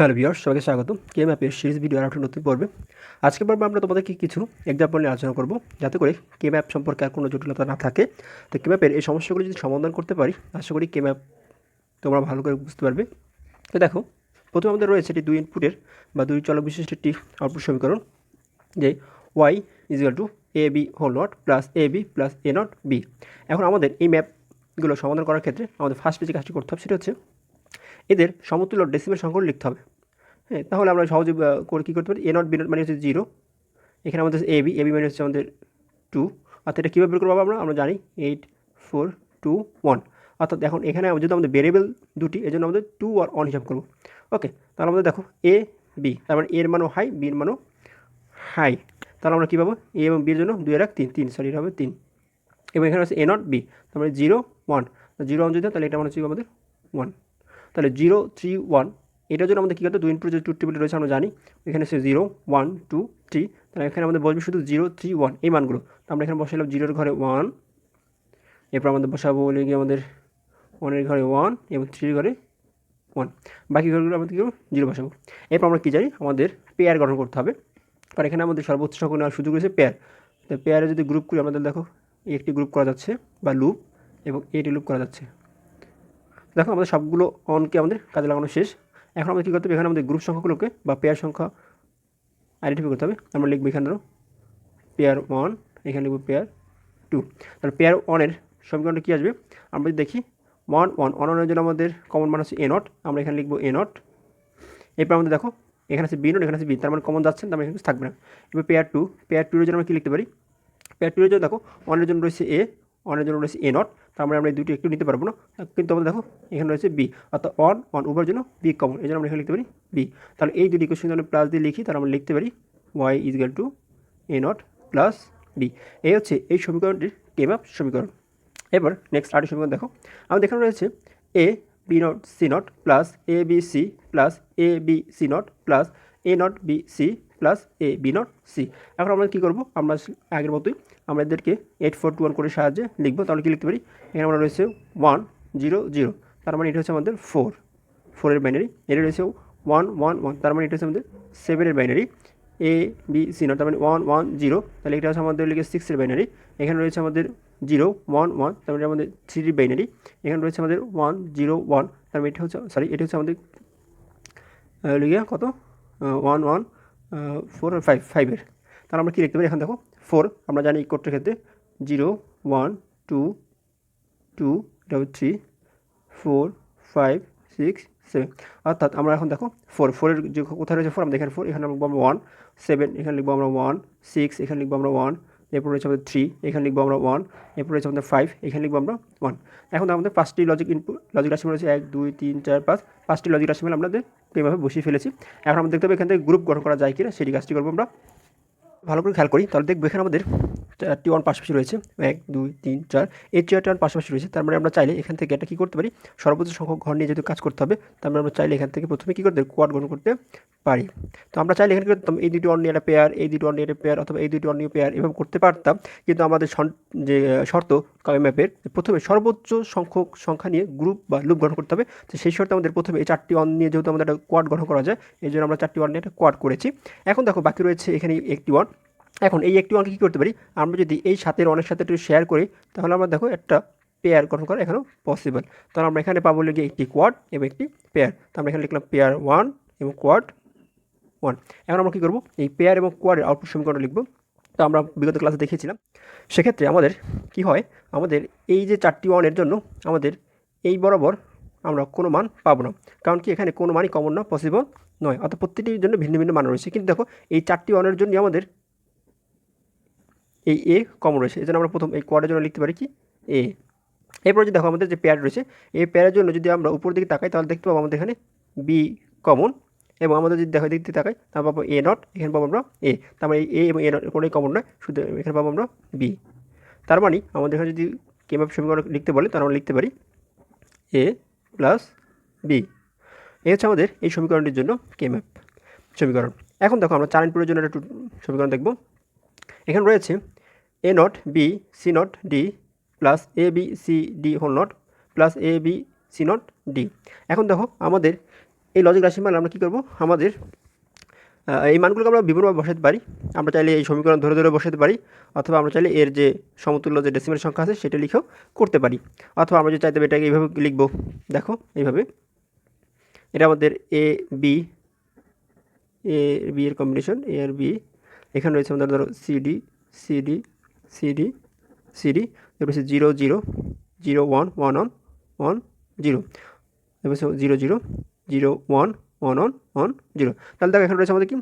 Hello viewers, সবাইকে স্বাগত কেম্যাপের series ভিডিওর একটা নতুন পর্বে। আজকের পর্বে আমরা তোমাদেরকে কিছু এক্সাম্পল নিয়ে আলোচনা করব, যাতে করে কেম্যাপ সম্পর্কে আর কোনো জটিলতা না থাকে। তো কেম্যাপের এই সমস্যাগুলো যদি সমাধান করতে পারি, আশা করি কেম্যাপ তোমরা ভালো করে বুঝতে পারবে। তো দেখো, প্রথমে আমাদের রয়েছে এটি দুই ইনপুটের বা দুই চলক বিশিষ্ট একটি আউটপুট সমীকরণ, যে Y equal to A B whole not plus A B plus A not B. এখন আমাদের এই ম্যাপগুলো সমাধান করার ক্ষেত্রে আমাদের ফার্স্টে যে কাজটি করতে হবে সেটা হচ্ছে এদের সমতুল্য ডেসিমেল সংখ্যাগুলো লিখতে হবে। হ্যাঁ, তাহলে আমরা সহজে করে কী করতে পারি, এ নট বি নট মানে হচ্ছে 0, এখানে আমাদের এ বি মানে হচ্ছে আমাদের 2, অর্থাৎ এটা কীভাবে বের করবো আমরা জানি 8 4 2 1, অর্থাৎ এখন এখানে যদি আমাদের ভেরিয়েবল দুটি, এই জন্য আমাদের 2 আর 1 হিসাব করবো। ওকে, তাহলে আমাদের দেখো এ বি, তার মানে এর মানও হাই, বির মানও হাই। তাহলে আমরা কী পাবো, এ এবং বির জন্য 2 এর 1 3, সরি এটা হবে 3, এবং এখানে হচ্ছে এ নট বি, তার মানে 0 1, 0 1 যদি হয় তাহলে এটা মানে হচ্ছে আমাদের 1, তাহলে 0 3 1। এটার জন্য আমাদের কী করতে, দুই ইনপুট যে ট্রুথ টেবিল রয়েছে আমরা জানি, এখানে সে 0 1 2 3, তাহলে এখানে আমাদের বসবে শুধু 0 3 1 এই মানগুলো। তো আমরা এখানে বসালাম 0-এর ঘরে 1, এরপর আমাদের বসাবো বলে গিয়ে আমাদের 1-এর ঘরে 1 এবং 3-এর ঘরে 1, বাকি ঘরগুলো আমাদের কী 0 বসাবো। এরপর আমরা কী জানি, আমাদের পেয়ার গঠন করতে হবে, কারণ এখানে আমাদের সর্বোচ্চ সংখ্যক নেওয়ার সুযোগ রয়েছে পেয়ার। তো পেয়ারে যদি গ্রুপ করি আমাদের দেখো একটি গ্রুপ করা যাচ্ছে বা লুপ, এবং এটি লুপ করা যাচ্ছে। দেখো আমাদের সবগুলো অনকে আমাদের কাজে লাগানো শেষ। এখন আমাদের কী করতে হবে, এখানে আমাদের গ্রুপ সংখ্যাগুলোকে বা পেয়ার সংখ্যা আইডেন্টিফাই করতে হবে। আমরা লিখবো এখানে ধরো পেয়ার 1, এখানে লিখবো পেয়ার 2। তাহলে পেয়ার 1-এর সমীকরণটা কী আসবে, আমরা যদি দেখি 1 1 1 জন্য আমাদের কমন মান হচ্ছে এ নট, আমরা এখানে লিখবো এ নট। এরপর আমাদের দেখো এখানে আছে বি নট, এখানে আছে বি, তার মানে কমন যাচ্ছে, তার মানে এখানে থাকবে না। এবার পেয়ার 2-এর জন্য আমরা কী লিখতে পারি, পেয়ার 2-এর জন্য দেখো 1-এর জন্য রয়েছে এ, 1-এর জন্য রয়েছে এ নট, তার মানে আমরা এই দুটি একটু নিতে পারবো না, কিন্তু আমরা দেখো এখানে রয়েছে বি, অর্থাৎ 1 1 উভয়ের জন্য বি কমন, এই জন্য আমরা এখানে লিখতে পারি বি। তাহলে এই দুটি ইকুয়েশন আমরা প্লাস দিয়ে লিখি, তাহলে আমরা লিখতে পারি Y equal to A not plus B. এই হচ্ছে এই সমীকরণটির কেম্যাপ সমীকরণ। এবার নেক্সট আরেকটি সমীকরণ দেখো, আমাদের এখানে রয়েছে A B not C not plus A B C plus A B C not plus A not B C plus A B not C. এখন আমরা কী করবো, আমরা আগের মতোই আমরা এদেরকে 8 4 2 1 করে সাহায্যে লিখবো। তাহলে কী লিখতে পারি, এখানে আমরা রয়েছে 1 0 0, তার মানে এটা হচ্ছে আমাদের 4-এর বাইনারি। এটা রয়েছে 1 1 1, তার মানে এটা হচ্ছে আমাদের 7-এর binary. A B C not, তার মানে 1 1 0, তাহলে এটা হচ্ছে আমাদের লিখে 6-এর বাইনারি। এখানে রয়েছে আমাদের 0 1 1, তার মানে আমাদের 3-এর বাইনারি। এখানে রয়েছে আমাদের 1 0 1, তার মানে এটা হচ্ছে এটা হচ্ছে আমাদের লিখে কত 1 1 4 আর 5-এর। তাহলে আমরা কী লিখতে পারি, এখন দেখো 4 আমরা জানি কোডটার ক্ষেত্রে 0 1 2 2, এটা হবে 3 4 5 6 7, অর্থাৎ আমরা এখন দেখো 4-এর যে কোথায় রয়েছে 4, আমরা এখানে 4, এখানে লিখবো আমরা 1 7, এখানে লিখবো আমরা 1 6, এখানে লিখবো আমরা 1, এরপর রয়েছে আমাদের 3, এখানে লিখবো আমরা 1, এরপর রয়েছে আমাদের 5, এখানে লিখবো আমরা 1। এখন আমাদের 5টি লজিক রাশিমাল রয়েছে 1 2 3 4 5, 5টি লজিক রাশিমাল আমাদের এইভাবে বসিয়ে ফেলেছি। এখন আমরা দেখতে পাবো এখান থেকে গ্রুপ গঠন করা যায় কিনা, সেটি কাজটি করবো আমরা। ভালো করে খেয়াল করি, তাহলে দেখবো এখানে আমাদের 4টি ওয়ান পাশাপাশি রয়েছে 1 2 3 4, এই 4টি ওয়ান পাশাপাশি রয়েছে, তার মানে আমরা চাইলে এখান থেকে এটা কী করতে পারি, সর্বোচ্চ সংখ্যক ঘর নিয়ে যেহেতু কাজ করতে হবে, তার মানে আমরা চাইলে এখান থেকে প্রথমে কী করতে পারি, কোয়াড গঠন করতে পারি। তো আমরা চাইলে এখানে করতাম এই দুটি ওয়ান নিয়ে একটা পেয়ার, এই দুটি ওয়ান নিয়ে একটা পেয়ার, অথবা এই দুটি ওয়ান নিয়ে পেয়ার, এভাবে করতে পারতাম। কিন্তু আমাদের যে শর্ত ম্যাপের, প্রথমে সর্বোচ্চ সংখ্যক সংখ্যা নিয়ে গ্রুপ বা লুপ গঠন করতে হবে। তো সেই শর্তে আমাদের প্রথমে এই 4টি ওয়ান নিয়ে যেহেতু আমাদের একটা কোয়াড গঠন করা যায়, এই জন্য আমরা 4টি ওয়ান নিয়ে একটা কোয়াড করেছি। এখন দেখো বাকি রয়েছে এখানে একটি ওয়ান। এখন এই একটি ওয়ানকে কী করতে পারি, আমরা যদি এই 7-এর ওয়ানের সাথে একটু শেয়ার করি, তাহলে আমরা দেখো একটা পেয়ার গঠন করা এখানেও পসিবল। তাহলে আমরা এখানে পাবো লিখে একটি কোয়াড এবং একটি পেয়ার। তো আমরা এখানে লিখলাম পেয়ার 1 এবং কোয়াড 1। এখন আমরা কী করবো, এই পেয়ার এবং কোয়াডের আউটপুট সমীকরণ লিখবো। তো আমরা বিগত ক্লাসে দেখিয়েছিলাম, সেক্ষেত্রে আমাদের কি হয়, আমাদের এই যে 4টি ওয়ানের জন্য আমাদের এই বরাবর আমরা কোনো মান পাবো না, কারণ কি এখানে কোনো মানই কমন না, পসিবল নয়, অর্থাৎ প্রত্যেকটির জন্য ভিন্ন ভিন্ন মান রয়েছে। কিন্তু দেখো এই 4টি ওয়ানের জন্য আমাদের এই এ কমন রয়েছে, এই জন্য আমরা প্রথম এই কোয়াডের জন্য লিখতে পারি কি এ। এরপর যদি দেখো আমাদের যে পেয়ার রয়েছে, এই পেয়ারের জন্য যদি আমরা উপর দিকে তাকাই, তাহলে দেখতে পাবো আমাদের এখানে বি কমন, এবং আমাদের যদি দেখো দিক দিয়ে তাকাই, তাহলে পাবো এ নট, এখানে পাবো আমরা এ, তার মানে এ এবং এ নট কোনোই কমন নয়, শুধু এখানে পাবো আমরা বি। তার মানে আমাদের এখানে যদি কেম্যাপ সমীকরণ লিখতে বলে, তাহলে আমরা লিখতে পারি এ প্লাস বি। এই হচ্ছে আমাদের এই সমীকরণটির জন্য কেম্যাপ সমীকরণ। এখন দেখো আমরা 4 ইনপুটের জন্য একটা সমীকরণ দেখব। এখানে রয়েছে A not B C not D plus A B C D whole not plus A B C not D. এখন দেখো আমাদের এই লজিক রাশির মান আমরা কী করবো, আমাদের এই মানগুলোকে আমরা বিভিন্নভাবে বসাতে পারি। আমরা চাইলে এই সমীকরণ ধরে ধরে বসাতে পারি, অথবা আমরা চাইলে এর যে সমতুল্য যে ডেসিমেল সংখ্যা আছে সেটা লিখেও করতে পারি, অথবা আমরা যদি চাইতে এটাকে এইভাবে লিখবো। দেখো এইভাবে, এটা আমাদের এ বি এর কম্বিনেশন, এ আর বি। এখানে রয়েছে আমাদের ধরো সিডি সিডি সিডি সিডি, এরপর হচ্ছে 0 0 0 1 1 1 1 0, এরপর 0 0 0 1 1 1 1 0। তাহলে দেখো এখানে রয়েছে আমাদের কি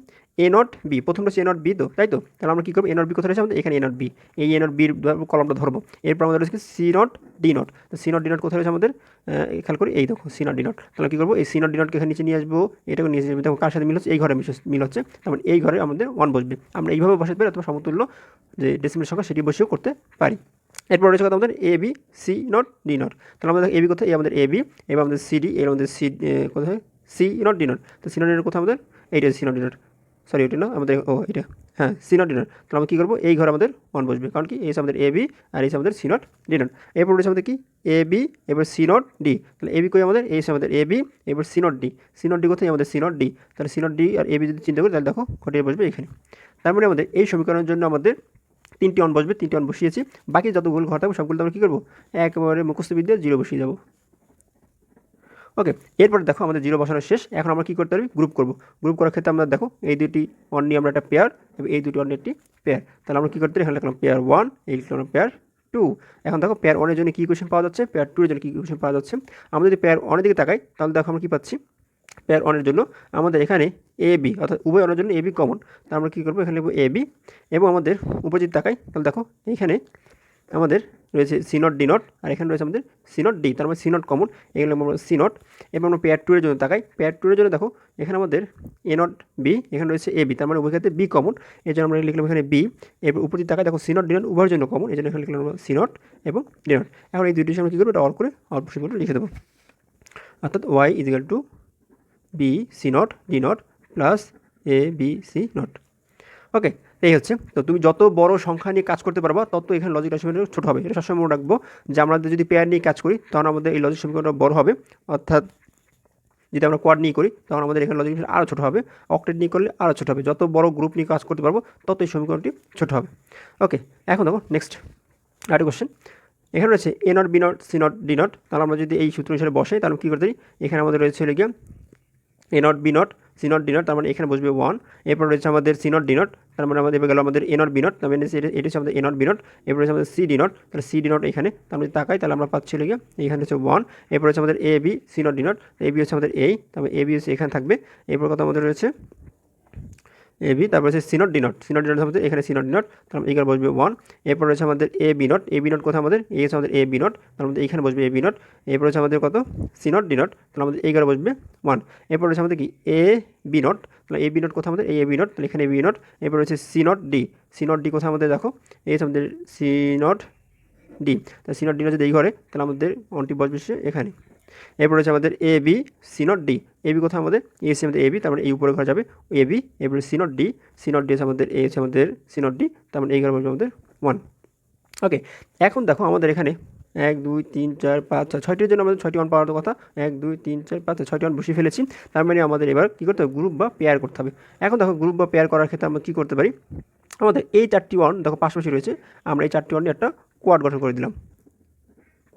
এ নট বি, প্রথমটা হচ্ছে এ নট বি, তো তাই তো। তাহলে আমরা কী করবো, এ নট বি কোথায় রয়েছে আমাদের, এখানে এ নট বি, এই এ নট বির কলমটা ধরবো। এরপর আমাদের রয়েছে সি নট ডি নট, তো সি নট ডি নট কোথায় রয়েছে আমাদের, খেয়াল করি এই দেখো সি নট ডি নট। তাহলে কী করবো, এই সি নট ডি নটকে এখানে নিচে নিয়ে আসবো, এটাকে নিয়ে আসবো। দেখো কার সাথে মিল হচ্ছে, এই ঘরে মিল হচ্ছে, তারপর এই ঘরে আমাদের 1 বসবে। আমরা এইভাবে বসাতে পারি, অথবা সমতুল্য যে ডেসিমেল সংখ্যা সেটি বসেও করতে পারি। এরপর রয়েছে কথা আমাদের A B C not D not. তাহলে আমাদের এ বি কোথায়, এই আমাদের এ বি, এবার আমাদের সি ডি, এর আমাদের সি কোথায় সি নট ডি নট। তো সি নট ডি নট কোথায় আমাদের, এইটা C not D not, sorry ওইটা না আমাদের, ও এটা হ্যাঁ সি নট ডি নট। তাহলে আমরা কী করবো, এই ঘরে আমাদের 1 বসবে, কারণ কি এই আমাদের এ বি আর এই আমাদের সি নট ডি নট। এরপর রয়েছে আমাদের কি এ বি, এবার সি নট ডি। তাহলে এ বি কই আমাদের, এই আমাদের এ বি, এবার C not D, C not D কোথায় আমাদের সি নট ডি। তাহলে সি নট ডি আর এ বি যদি চিন্তা করি, তাহলে দেখো ঘটিয়ে বসবে এখানে। তার মানে আমাদের এই সমীকরণের জন্য আমাদের 3টি অন বসবে, 3টি অন বসিয়েছি। বাকি যতগুলো ঘর থাকবে সবগুলো আমরা কী করবো, একেবারে মুখস্থবিদ্যা 0 বসিয়ে যাবো। ওকে, এরপর দেখো আমাদের 0 বসানো শেষ। এখন আমরা কী করতে পারি, গ্রুপ করব। গ্রুপ করার ক্ষেত্রে আমরা দেখো এই দুটি অন নিয়ে আমরা একটা পেয়ার, এবং এই দুটি অনের একটি পেয়ার। তাহলে আমরা কী করতে পারি, এখানে লিখলাম পেয়ার 1, এই লিখলাম পেয়ার 2। এখন দেখো পেয়ার 1 এর জন্য কী ইকুয়েশন পাওয়া যাচ্ছে, পেয়ার 2 এর জন্য কী ইকুয়েশন পাওয়া যাচ্ছে। আমরা যদি পেয়ার 1 এর দিকে তাকাই, তাহলে দেখো আমরা কী পাচ্ছি, পেয়ার 1 এর জন্য আমাদের এখানে এ বি, অর্থাৎ উভয় অনের জন্য এ বি কমন। তা আমরা কী করবো, এখানে লিখবো এ বি, এবং আমাদের উপর যদি তাকাই, তাহলে দেখো এইখানে আমাদের রয়েছে সি নট ডি নট, আর এখানে রয়েছে আমাদের সি নট ডি, তার মানে সি নট কমন, এগুলো আমরা সি নট। এবং আমরা পেয়ার 2 এর জন্য তাকাই, পেয়ার 2 এর জন্য দেখো এখানে আমাদের এ নট বি, এখানে রয়েছে এ বি, তার মানে উভয় ক্ষেত্রে বি কমন, এই জন্য আমরা লিখলাম এখানে বি। এরপর উপর দিকে তাকাই, দেখো সি নট ডি নট উভয়ের জন্য কমন, এই জন্য এখানে লিখলাম সি নট এবং ডি নট। এখন এই দুইটির সামনে কী করবো, এটা অল করে অল্প সিম্বল লিখে দেবো, অর্থাৎ Y is equal to B C not D not plus A B C not. Okay, এই হচ্ছে। তো তুমি যত বড় সংখ্যা নিয়ে কাজ করতে পারবা, তত এখানে লজিক সমীকরণ ছোটো হবে। এটা সবসময় মনে রাখবো যে আমরা যদি পেয়ার নিয়ে কাজ করি, তখন আমাদের এই লজিক সমীকরণটা বড় হবে, অর্থাৎ যদি আমরা কোয়াড নিয়ে করি, তখন আমাদের এখানে লজিক আরও ছোটো হবে, অক্টেট নিয়ে করলে আরও ছোটো হবে। যত বড় গ্রুপ নিয়ে কাজ করতে পারবো, তত এই সমীকরণটি ছোটো হবে। ওকে, এখন দেখো নেক্সট আরেকটা কোশ্চেন। এখানে রয়েছে A not B not C not D not. তাহলে আমরা যদি এই সূত্র অনুসারে বসাই, তাহলে কী করতে পারি, এখানে আমাদের রয়েছে গিয়ে A not B not C not D not, তার মানে এখানে বসবে 1। এরপর রয়েছে আমাদের সি নট ডি নট, তার মানে আমাদের এবার গেল আমাদের এ নট বি নট, তার মানে এটা হচ্ছে আমাদের এ নট বি নট। এরপর রয়েছে আমাদের সি ডি নট, তাহলে সি ডি নট এখানে, তার মানে তাকাই তাহলে আমরা পাচ্ছি গিয়ে এখানে হচ্ছে 1। এরপর হচ্ছে আমাদের A B C not D not, A B হচ্ছে আমাদের এই, তারপরে এ বি হচ্ছে এখানে থাকবে। এরপর কথা আমাদের রয়েছে এ বি, তারপর হচ্ছে C not D not, C not D not আমাদের এখানে সি নট ডি নট, তার এখানে বসবে 1। এরপর রয়েছে আমাদের A B not, A B not কোথায় আমাদের, এই হচ্ছে আমাদের এ বি নট, তার মধ্যে এইখানে বসবে এ বি নট। এরপর হচ্ছে আমাদের কত সি নট ডি নট, তাহলে আমাদের এইখানে বসবে 1। এরপর রয়েছে আমাদের কি এ বি নট, তাহলে এ বি নট কোথায় আমাদের, এই এ বি নট, তাহলে এখানে এ বি নট। এরপর রয়েছে C not D, C not D কোথায় আমাদের দেখো, এই হচ্ছে আমাদের সি নট ডি, তাহলে সি নট ডি নট যদি এই ঘরে, তাহলে আমাদের অনটি বসবে এখানে। এরপর হচ্ছে আমাদের A B C not D, A B কোথায় আমাদের, এই হচ্ছে আমাদের এ বি, তার মানে এই উপরে ঘরে যাবে এ বি। এরপরে C not D, C not D হচ্ছে আমাদের এই হচ্ছে আমাদের সি নট ডি, তার মানে এই ঘরে বসবে আমাদের 1। ওকে, এখন দেখো আমাদের এখানে 1 2 3 4 5 6 6টির জন্য আমাদের 6টি অন পাওয়ার কথা, 1 2 3 4 5 6টি অন বসিয়ে ফেলেছি। তার মানে আমাদের এবার কী করতে হবে, গ্রুপ বা পেয়ার করতে হবে। এখন দেখো গ্রুপ বা পেয়ার করার ক্ষেত্রে আমরা কী করতে পারি, আমাদের এই 4টি অন দেখো পাশাপাশি রয়েছে, আমরা এই 4টি অন নিয়ে একটা কোয়াড গঠন করে দিলাম,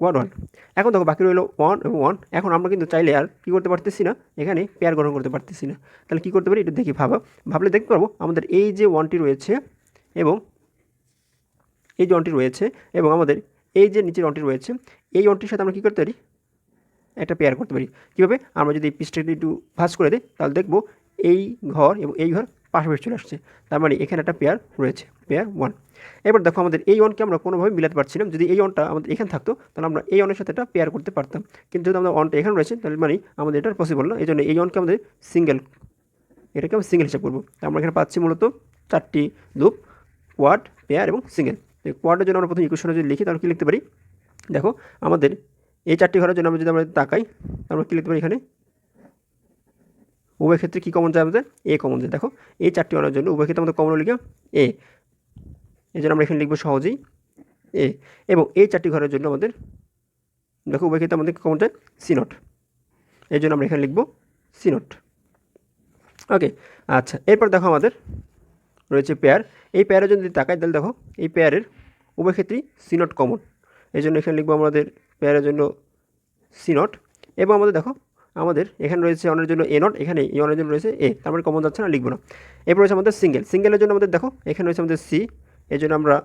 কোয়াড 1। এখন দেখো বাকি রইল 1 এবং 1। এখন আমরা কিন্তু চাইলে আর কী করতে পারতেছি না, এখানে পেয়ার গঠন করতে পারতেছি না। তাহলে কী করতে পারি, এটা দেখি ভাবলে দেখতে পারবো, আমাদের এই যে 1টি রয়েছে এবং এই যে 1টি রয়েছে, এবং আমাদের এই যে নিচের 1টি রয়েছে, এই 1টির সাথে আমরা কী করতে পারি, একটা পেয়ার করতে পারি। কীভাবে, আমরা যদি এই পিসটাকে একটু ভাঁজ করে দিই, তাহলে দেখবো এই ঘর এবং এই ঘর পাশাপাশি চলে আসছে, তার মানে এখানে একটা পেয়ার রয়েছে, পেয়ার 1। এবার দেখো আমাদের এই অনকে আমরা কোনোভাবে মিলাতে পারছি না। যদি এই অনটা আমাদের এখানে থাকতো, তাহলে আমরা এই অনের সাথে এটা পেয়ার করতে পারতাম, কিন্তু যদি আমাদের অনটা এখানে রয়েছে, তাহলে মানে আমাদের এটা পসিবল না। এই জন্য এই অনকে আমাদের সিঙ্গেল, এটাকে আমরা সিঙ্গেল হিসাব করবো। তো আমরা এখানে পাচ্ছি মূলত 4টি লুপ, কোয়াড, পেয়ার এবং সিঙ্গেল। কোয়াডের জন্য আমরা প্রথম ইকুয়েশনে যদি লিখি, তাহলে কী লিখতে পারি, দেখো আমাদের এই 4টি ঘরের জন্য আমরা যদি আমরা তাকাই, আমরা কী লিখতে পারি, এখানে উভয় ক্ষেত্রে কী কমন যায় আমাদের, এ কমন যায়। দেখো এই 4টি অনের জন্য উভয় ক্ষেত্রে আমাদের কমন লিখে এ, এই জন্য আমরা এখানে লিখবো সহজেই এ। এবং এই 4টি ঘরের জন্য আমাদের দেখো উভয় ক্ষেত্রে আমাদের কমন যায় সি নট, এই জন্য আমরা এখানে লিখবো সি নট। ওকে, আচ্ছা এরপর দেখো আমাদের রয়েছে পেয়ার। এই পেয়ারে যদি তাকাই তাহলে দেখো এই পেয়ারের উভয় ক্ষেত্রেই সি নট কমন, এই জন্য এখানে লিখবো আমাদের পেয়ারের জন্য সি নট। এবং আমাদের দেখো আমাদের এখানে রয়েছে অনের জন্য এ নট, এখানে এই অনের জন্য রয়েছে এ, তার মানে কমন যাচ্ছে না, লিখবো না। এরপর রয়েছে আমাদের সিঙ্গেল, সিঙ্গেলের জন্য আমাদের দেখো এখানে রয়েছে আমাদের সি, এই জন্য আমরা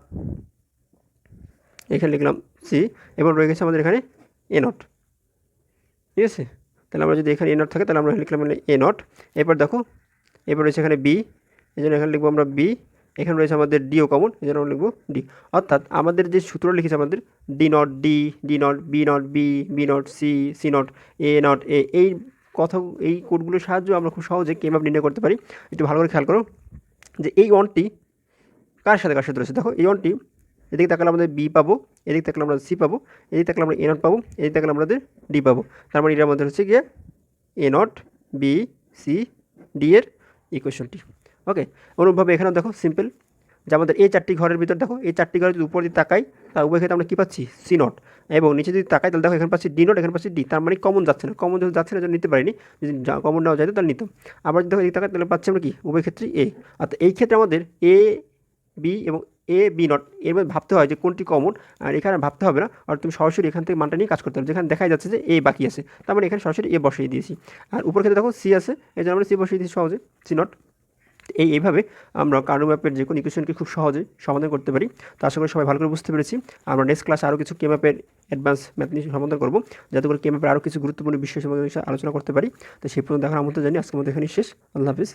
এখানে লিখলাম সি, এবং রয়ে গেছে আমাদের এখানে এ নট। ঠিক আছে, তাহলে আমরা যদি এখানে এ নট থাকে তাহলে আমরা লিখলাম এ নট। এরপর দেখো এরপর রয়েছে এখানে বি, এই জন্য এখানে লিখবো আমরা বি। এখানে রয়েছে আমাদের ডিও কমন, এই জন্য আমরা লিখবো ডি। অর্থাৎ আমাদের যে সূত্র লিখেছে আমাদের D not D, D not B not B, B not C, C not A not A, এই কথা এই কোডগুলোর সাহায্যে আমরা খুব সহজে কেমআপ নির্ণয় করতে পারি। একটু ভালো করে খেয়াল করো যে এই অনটি কার সাথে রয়েছে। দেখো এই অনটি এদিকে তাকালে আমাদের বি পাবো, এদিকে তাকালে আমরা সি পাবো, এদিকে তাকালে আমরা এ নট পাবো, এদিকে তাকালে আমাদের ডি পাবো। তার মানে এটার মধ্যে হচ্ছে গিয়ে A not B C D এর ইকুয়েশনটি। ওকে, অনুরূপভাবে এখানেও দেখো সিম্পল যে আমাদের এই চারটি ঘরের ভিতর দেখো এই চারটি ঘরে যদি উপর দিকে তাকাই তার উভয় ক্ষেত্রে আমরা কী পাচ্ছি সি নট, এবং নিচে যদি তাকাই তাহলে দেখো এখানে পাচ্ছি ডি নট, এখানে পাচ্ছি ডি, তার মানে কমন যাচ্ছে না, কমন যদি যাচ্ছে না জন্য নিতে পারিনি, যদি কমন নেওয়া যায় তাহলে নিতাম। আবার যদি দেখো এই তাকাই তাহলে পাচ্ছি আমরা কি উভয় ক্ষেত্রেই এ। অর্থাৎ এই ক্ষেত্রে আমাদের এ বি এবং এ বি নট এর মধ্যে ভাবতে হয় যে কোনটি কমন, আর এখানে ভাবতে হবে না, আর তুমি সরাসরি এখান থেকে মানটা নিয়ে কাজ করতে হবে। যেখানে দেখা যাচ্ছে যে এ বাকি আছে তার মানে এখানে সরাসরি এ বসিয়ে দিয়েছি, আর উপর ক্ষেত্রে দেখো সি আছে এই জন্য আমরা সি বসিয়ে দিয়েছি সহজে, সি নট। এইভাবে আমরা কার্নো ম্যাপের যে কোনো ইকুয়েশনকে খুব সহজে সমাধান করতে পারি। তো আশা করি সবাই ভালো করে বুঝতে পেরেছি। আমরা নেক্সট ক্লাসে আরও কিছু কেম্যাপের অ্যাডভান্স ম্যাথ নিয়ে সমাধান করবো, যাতে করে কেম্যাপের আরও কিছু গুরুত্বপূর্ণ বিষয় সম্বন্ধে আলোচনা করতে পারি। তো সেই পর্যন্ত দেখার আমন্ত্রণ জানি। আজকের মধ্যে এখানে শেষ। আল্লাহ হাফিজ।